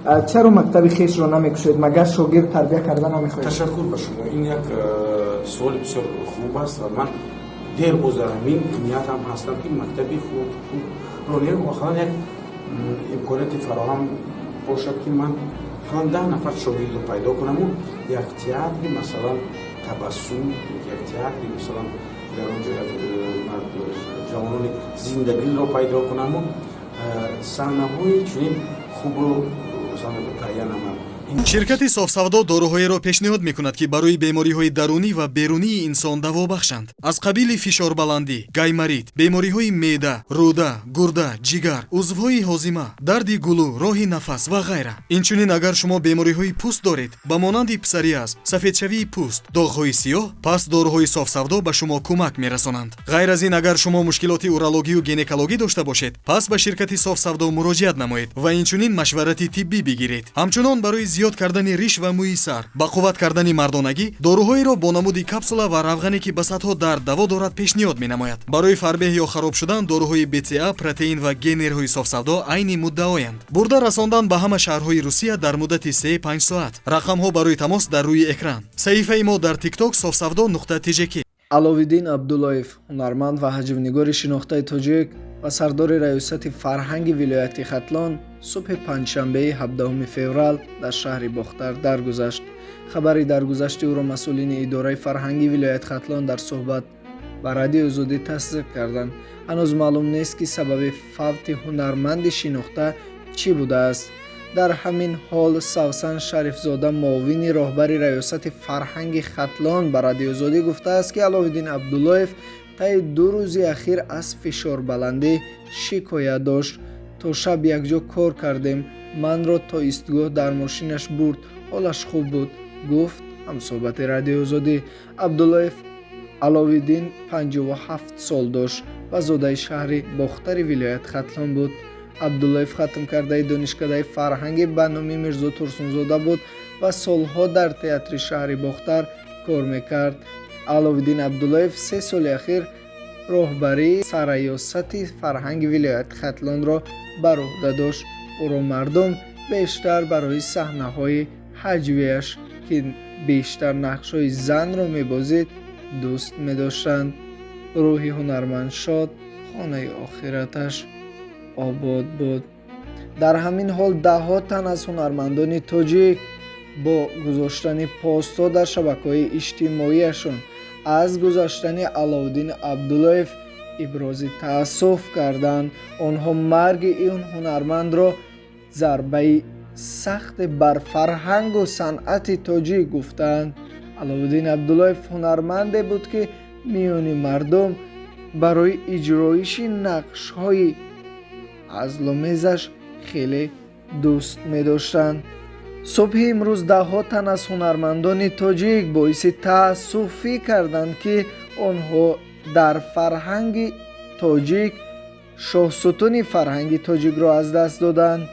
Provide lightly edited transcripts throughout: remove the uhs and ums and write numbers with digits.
چرا مکتب خیش را نمیکشید؟ مگر شاگرد تربیت کردن نمیخواهید؟ تشکر به شما. این یک سوال بسیار خوب است و من دیر با همین نیت هم هستم که مکتبی خوب رونیر واقعا یک امکانات فراهم باشد که من مثلا 10 نفر شاگرد رو پیدا کنم و یک تئاتر مثلا تبسم، یک تئاتر مثلا در اونجا جوانان زندگی رو پیدا کنم و صحنه‌های چنین خوب رو مثلا تعیین کنم. ширкати софсавдо доруҳоеро пешниҳод мекунад ки барои бемориҳои дарунӣ ва берунии инсон даво бахшанд. аз қабили фишорбаландӣ, гаймарит, бемориҳои меъда, рӯда, гурда, ҷигар, узвҳои ҳозима, дарди гулӯ, роҳи нафас ва ғайра. инчунин агар шумо бемориҳои пӯст доред ба монанди псориаз, сафедшавии пӯст, доғҳои сиёҳ, пас доруҳои софсавдо ба шумо кӯмак мерасонанд. ғайр аз ин, агар шумо мушкилоти урологию гинекологӣ дошта бошед, пас ба ширкати софсавдо муроҷиат намоед ва инчунин машварати тиббӣ бигиред. ҳамчунон барои зиёд кардани риш ва мӯи сар, ба қувват кардани мардонагӣ, доруҳоеро бо намуди капсула ва равғане ки ба садҳо дард даво дорад пешниҳод менамояд. барои фарбеҳ ё хароб шудан доруҳои БЦА, протеин ва генерҳои софсавдо айни муддаоянд. бурда расондан ба ҳама шаҳрҳои Русия дар муддати 3-5 соат. рақамҳо барои тамос дар рӯи экран. саҳифаи мо дар TikTok sofsavdo.tjk. аловиддин абдуллоев, ҳунарманд ва ҳаҷвнигори шинохтаи тоҷик ва сардори раёсати фарҳанги вилояти Хатлон субҳи панҷшанбеи 17 феврал дар шаҳри Бохтар даргузашт. хабари даргузашти ӯро масъулини идораи фарҳанги вилояти Хатлон дар суҳбат ба радиои Озодӣ тасдиқ карданд. ҳанӯз маълум нест ки сабаби фавти ҳунарманди шинохта чӣ будааст. дар ҳамин ҳол Савсан Шарифзода, муовини роҳбари раёсати фарҳанги Хатлон ба радиои Озодӣ гуфтааст ки Аловиддин Абдуллоев таи 2 рӯзи ахир аз фишорбаландӣ шикоят дошт. то шаб якҷо кор кардем, манро то истгоҳ дар мошинаш бурд, ҳолаш хуб буд, гуфт ҳамсоҳбати радиои Озодӣ. Абдуллоев Аловиддин 57 сол дошт ва зодаи шаҳри Бохтари вилояти Хатлон буд. Абдуллоев хатмкардаи донишкадаи фарҳанги ба номи Мирзо Турсунзода буд ва солҳо дар театри шаҳри Бохтар кор мекард. Аловиддин Абдуллоев 3 соли ахир роҳбарии сарраёсати фарҳанги вилояти Хатлонро бар уҳда дошт. ӯро мардум бештар барои саҳнаҳои ҳаҷвияш, ки бештар нақшҳои занро мебозид, дӯст медоштанд. рӯҳи ҳунарманд шод, хонаи охираташ обод буд. дар ҳамин ҳол даҳҳо тан аз ҳунармандони тоҷик бо гузоштани постҳо дар шабакаҳои иҷтимоияшон аз гузаштани Аловиддин Абдуллоев ибрози таассуф карданд. онҳо марги ин ҳунармандро зарбаи сахте бар фарҳангу санъати тоҷик гуфтанд. Аловиддин Абдуллоев ҳунарманде буд ки миёни мардум барои иҷроиши нақшҳои азломезаш хеле дӯст медоштанд. субҳи имрӯз даҳҳо тан аз ҳунармандони тоҷик боиси таассуфӣ карданд ки онҳо дар фарҳанги тоҷик шоҳсутуни фарҳанги тоҷикро аз даст доданд.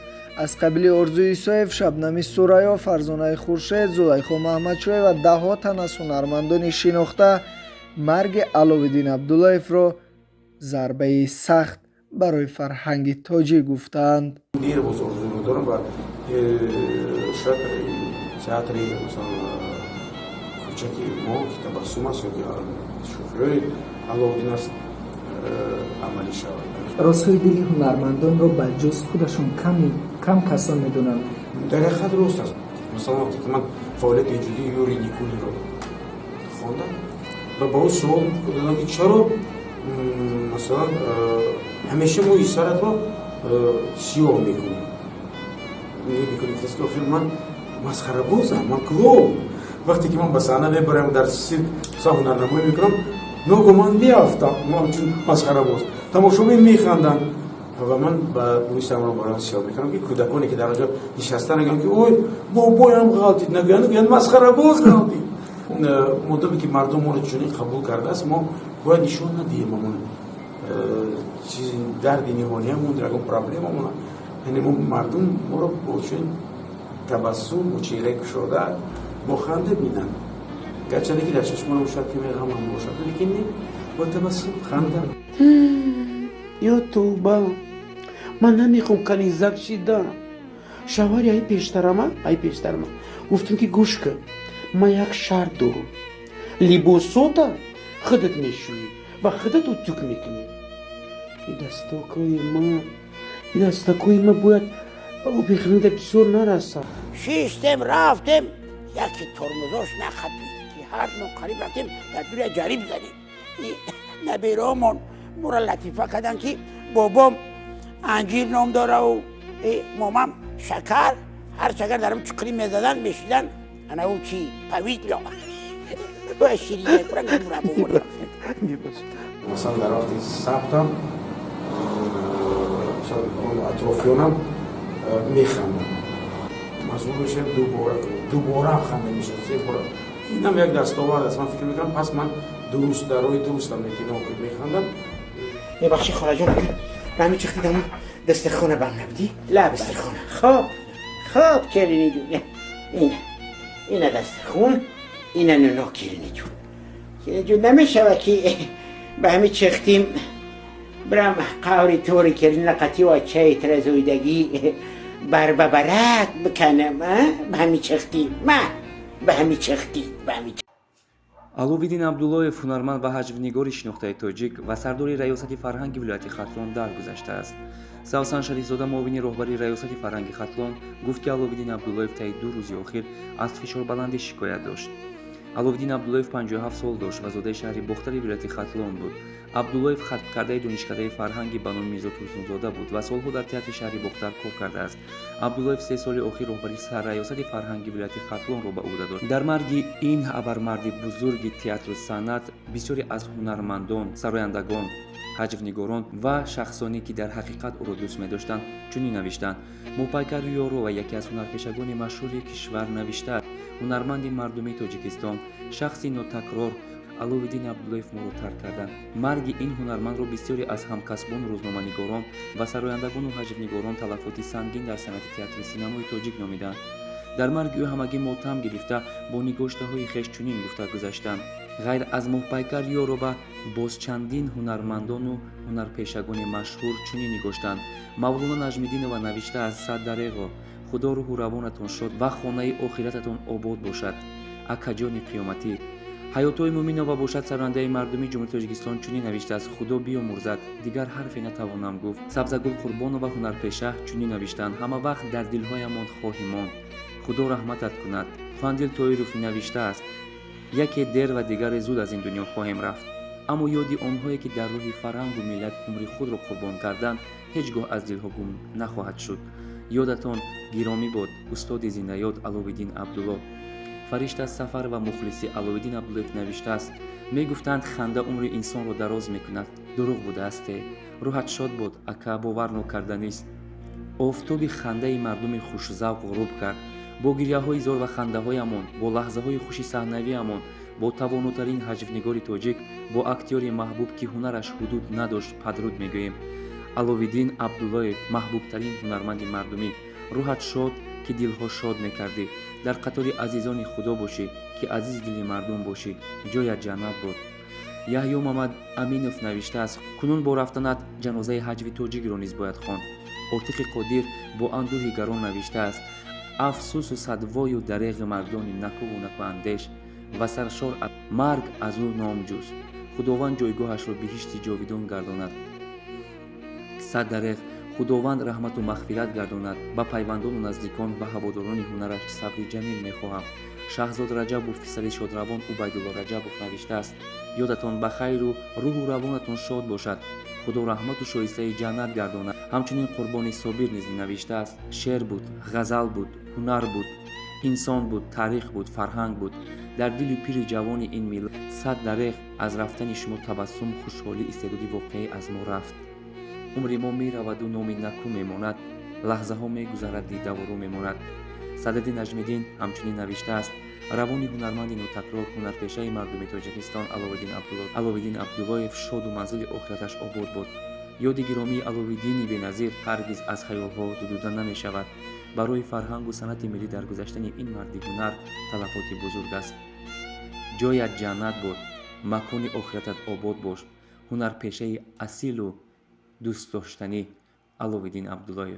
аз қабили Орзуи Исоев, Шабнами Сураё, Фарзонаи Хуршед, Зулайхо Маҳмадшоҳӣ ва даҳҳо тан аз ҳунармандони шинохта марги Аловиддин Абдуллоевро зарбаи сахт барои фарҳанги тоҷик гуфтанд. дир боз орзу дорам ва шояд театри масалан кӯчаки мо ки табассум аст ё ки шӯхиёи Аловиддин аст амалӣ шавад. розҳои дили ҳунармандонро ба ҷуз худашон кам касон медонанд. дар ҳақиқат рост аст. масалан вақте ки ман фаъолияти иҷодии Юрий Никулиро хондам ва ба ӯ суол додам ки чаро масалан ҳамеша мо саратро сиёҳ мекунем. охир ман масхарабозам, ман клоун. вақте ки ман ба саҳна мебарам дар сирк ҳунарнамоӣ мекунам, ногоман меафтам чун масхарабоз. тамошобин механданд ва ман ба муисамро барои сиёҳ мекунам ки кӯдаконе ки дар онҷо нишастан нагӯям ки ой бобоям ғалтид, нагӯянд масхарабоз ғалтид. модаме ки мардум моро чунин қабул кардааст, мо бояд нишон надиҳем амон чизи дарди ниҳониямон ягон проблемамон. яъне мо мардум моро бо чунин табассум бо чеҳраи кушода бо ханда бинанд. гарчанде ки дар чашмонам бошад ки ғамам бошад, лекин бо табассум ханда. ё тӯба, ман намехоҳам канизак шида. شواری ای پیشترم گفتم که گوش کن، ما یک شرط دارم، لباساتا خودت میشویی و خودت رو توک میکنی. این دستاکوی ما باید او بخنده بسور نرسه. شیشتم رفتم یکی ترمزاش نخطید که هر نوع قریب رفتیم در دور جریب زدیم. نبیرامون مورا لطیفه کردن که بابام انجیر نام داره و مامام شکر، هر شکر درم چکری میزدن میشیدن انا او چی پویدلا با شیرینه پرنگ مورا بورد. مثلا در وقتی سبتم اون اطرافیانم میخندم، مجبور میشم دوباره هم خنده میشه، سه بار. اینم یک دستاورد است. من فکر میکنم پس من درست در روی درستم که میخندم. ببخشی خاله جان، به همین چختی دمون دست خونه بم نبودی؟ لا دست خونه خوب کرینی جون، اینه دست خون، اینه نونا کرینی جون نمیشه که به همین چختیم برم قوری طوری کرین لقتی و چای ترزویدگی بر ببرک بکنم به همین چختی به همین چختی. аловиддин абдуллоев ҳунарманд ва ҳаҷвнигори шинохтаи тоҷик ва сардори раёсати фарҳанги вилояти хатлон даргузаштааст. савсан шарифзода муовини роҳбари раёсати фарҳанги хатлон гуфт ки аловиддин абдуллоев таи 2 рӯзи охир аз фишорбаландӣ шикоят дошт. аловиддин абдуллоев 57 сол дошт ва зодаи шаҳри бохтари вилояти хатлон буд. абдуллоев хатмкардаи донишкадаи фарҳанги ба номи мирзо турсунзода буд ва солҳо дар театри шаҳри бохтар кор кардааст. абдуллоев 3 соли охир роҳбари сарраёсати фарҳанги вилояти хатлонро ба ӯҳда дошт. дар марги ин абармарди бузурги театру санъат бисёре аз ҳунармандон, сарояндагон, ҳаҷвнигорон ва шахсоне ки дар ҳақиқат ӯро дӯст медоштанд чунин навиштанд. мупайкар ёро ва яке аз ҳунарпешагони машҳури кишвар навиштааст: ҳунарманди мардумии тоҷикистон, шахси нотакрор аловиддин абдуллоев моро тарк карданд. марги ин ҳунармандро бисёре аз ҳамкасбону рӯзноманигорон ва сарояндагону ҳаҷвнигорон талафоти сангин дар санъати театри синамои тоҷик номиданд. дар марги ӯ ҳамагӣ мотам гирифта бо нигоштаҳои хеш чунин гуфта гузаштанд: ғайр аз муҳпайкар ёро ва боз чандин ҳунармандону ҳунарпешагони машҳур чунин нигоштанд. мавлона наҷмиддинова навиштааст: саддареғо, худо рӯҳу равонатон шод ва хонаи охирататон обод бошад. акаҷони қиёматӣ, ҳаётои мӯминова бошад сарояндаи мардуми ҷумҳурии тоҷикистон чунин навиштааст: худо биомӯрзад. дигар ҳарфе натавонам гуфт. сабзагул қурбонова ҳунарпеша чунин навиштанд: ҳама вақт дар дилҳоямон хоҳӣ монд. худо раҳматат кунад. фандил тоиров навиштааст: яке дер ва дигаре зуд аз ин дунё хоҳем рафт, аммо ёди онҳое ки дар роҳи фарҳангу миллат умри худро қурбон карданд ҳеҷ гоҳ аз дилҳо гум нахоҳад шуд. ёдатон гиромӣ бод устоди зиндаёд аловиддин абдулло. фаришта сафар ва мухлиси аловиддин абдуллоев навиштааст: мегуфтанд ханда умри инсонро дароз мекунад. дурӯғ будаасте. рӯҳат шод бод, ака, бовар нокарданист. офтоби хандаи мардуми хушзавқ ғуруб кард. бо гирьяҳои зор ва хандаҳоямон, бо лаҳзаҳои хуши саҳнавиямон, бо тавонотарин ҳаҷвнигори тоҷик, бо актёри маҳбуб ки ҳунараш ҳудуд надошт падруд мегӯем: аловиддин абдуллоев, маҳбубтарин ҳунарманди мардумӣ, рӯҳат шод ки дилҳо шод мекардӣ. дар қатори азизони худо бошӣ ки азизи дили мардум бошӣ. ҷоят ҷаннат бод. яҳё мамад аминов навиштааст: кунун бо рафтанат ҷанозаи ҳаҷви тоҷикро низ бояд хонд. отиқи қодир бо андӯҳи гарон навиштааст: афсусу садвою дареғи мардони накӯву накӯандеш ва саршор марг аз ӯ ном ҷуст. худованд ҷойгоҳашро биҳишти ҷовидон гардонад. сад дареғ худованд раҳмату мағфират гардонад. ба пайвандону наздикон ва ҳаводорони ҳунараш сабри ҷамил мехоҳам. шаҳзод раҷабов писари шодравон убайдулло раҷабов навиштааст: ёдатон ба хайру рӯҳу равонатон шод бошад. худо раҳмату шоистаи ҷаннат гардонад. ҳамчунин қурбони собир низ навиштааст: шеър буд, ғазал буд, ҳунар буд, инсон буд, таърих буд, фарҳанг буд. дар дили пири ҷавони ин миллат сад дареғ аз рафтани шумо табассум, хушҳолӣ, истеъдоди воқеӣ аз мо рафт. умри мо мераваду номи накӯ мемонад. лаҳзаҳо мегузарад, дидавору мемонад. сададдин наҷмиддин ҳамчунин навиштааст: равони ҳунарманди нотакрор, ҳунарпешаи мардуми тоҷикистон аловиддин абдуллоев шоду манзили охираташ обод бод. ёди гиромии аловиддини беназир ҳаргиз аз хаёлҳо зудуда намешавад. барои фарҳангу санъати миллӣ дар гузаштани ин марди ҳунар талафоти бузург аст. ҷоят ҷаннат бод. макони охиратат обод бош. ҳунарпешаи асилу дӯстдоштанӣ аловиддин абдуллоев.